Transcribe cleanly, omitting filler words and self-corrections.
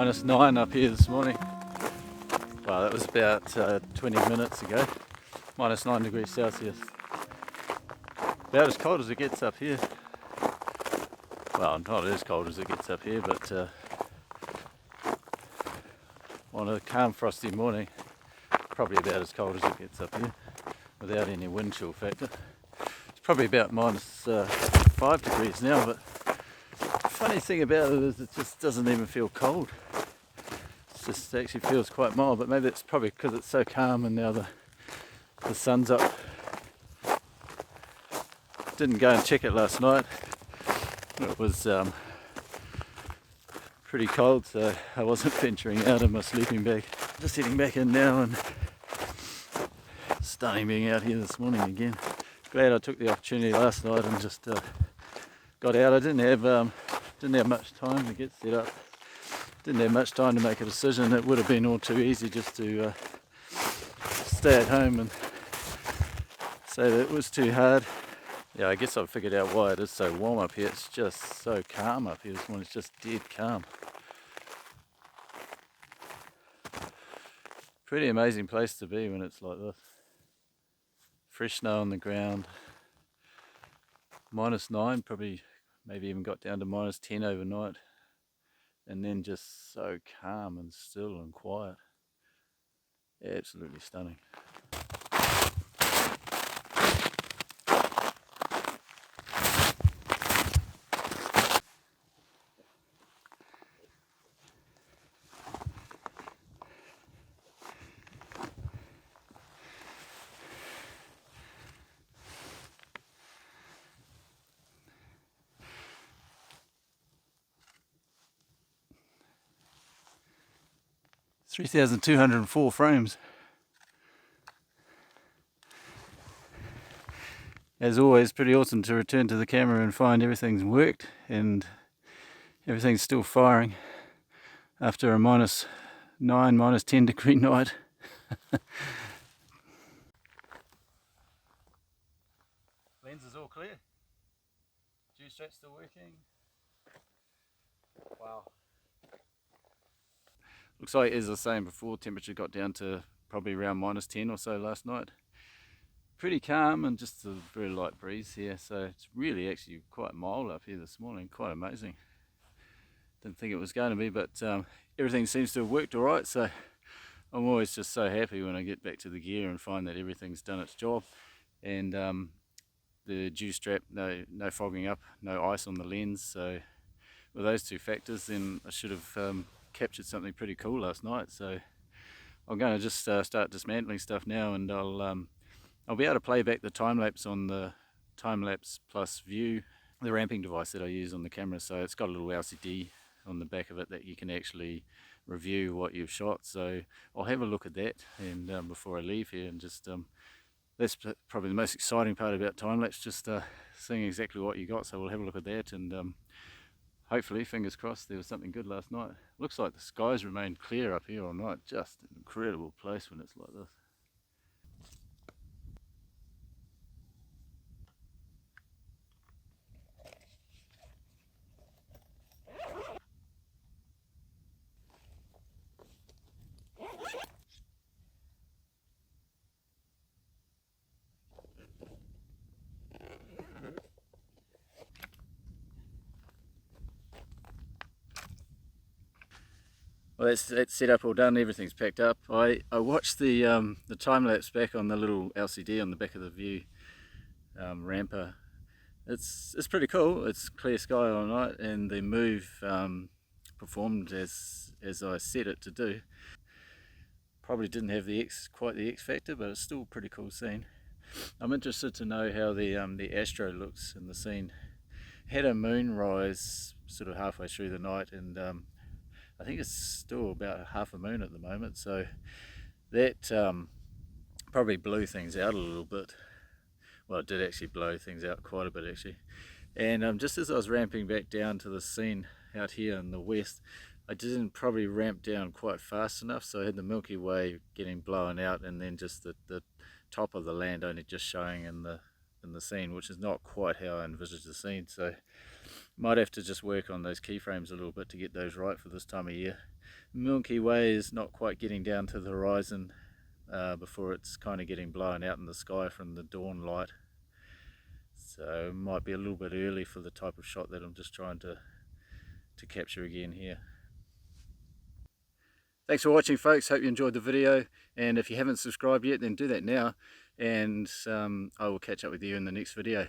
-9 up here this morning. Well, that was about 20 minutes ago. -9 degrees Celsius. About as cold as it gets up here. Well, not as cold as it gets up here, but on a calm frosty morning, probably about as cold as it gets up here, without any wind chill factor. It's probably about -5 degrees now, but the funny thing about it is it just doesn't even feel cold. It actually feels quite mild, but maybe it's probably because it's so calm and now the sun's up. Didn't go and check it last night. It was pretty cold, so I wasn't venturing out of my sleeping bag. Just heading back in now, and stunning being out here this morning again. Glad I took the opportunity last night and just got out. I didn't have much time to get set up. Didn't have much time to make a decision. It would have been all too easy just to stay at home and say that it was too hard. Yeah, I guess I've figured out why it is so warm up here. It's just so calm up here this morning. It's just dead calm. Pretty amazing place to be when it's like this. Fresh snow on the ground. -9, probably maybe even got down to -10 overnight. And then just so calm and still and quiet. Absolutely stunning. $3,204 frames. As always, pretty awesome to return to the camera and find everything's worked and everything's still firing after a -9, -10 degree night. Lens is all clear. Dew strap's still working. Wow. Looks like, as I was saying before, temperature got down to probably around -10 or so last night. Pretty calm and just a very light breeze here, so it's really actually quite mild up here this morning. Quite amazing. Didn't think it was going to be, but everything seems to have worked all right, so I'm always just so happy when I get back to the gear and find that everything's done its job. And the dew strap, no fogging up, no ice on the lens, so with those two factors, then I should have captured something pretty cool last night. So I'm going to just start dismantling stuff now, and I'll be able to play back the time lapse on the time lapse plus view, the ramping device that I use on the camera. So it's got a little LCD on the back of it that you can actually review what you've shot. So I'll have a look at that, and before I leave here, and just that's probably the most exciting part about time lapse, just seeing exactly what you got. So we'll have a look at that, and hopefully, fingers crossed, there was something good last night. Looks like the skies remained clear up here all night. Just an incredible place when it's like this. Well, that's set up all done, everything's packed up. I watched the time lapse back on the little LCD on the back of the view ramper. It's pretty cool. It's clear sky all night, and the move performed as I set it to do. Probably didn't have quite the X factor, but it's still a pretty cool scene. I'm interested to know how the astro looks in the scene. Had a moonrise sort of halfway through the night, and I think it's still about half a moon at the moment, so that probably blew things out a little bit. Well, it did actually blow things out quite a bit actually. And just as I was ramping back down to the scene out here in the west, I didn't probably ramp down quite fast enough, so I had the Milky Way getting blown out, and then just the top of the land only just showing in the scene, which is not quite how I envisaged the scene. So might have to just work on those keyframes a little bit to get those right for this time of year. Milky Way is not quite getting down to the horizon before it's kind of getting blown out in the sky from the dawn light. So it might be a little bit early for the type of shot that I'm just trying to capture again here. Thanks for watching, folks. Hope you enjoyed the video, and if you haven't subscribed yet, then do that now, and I will catch up with you in the next video.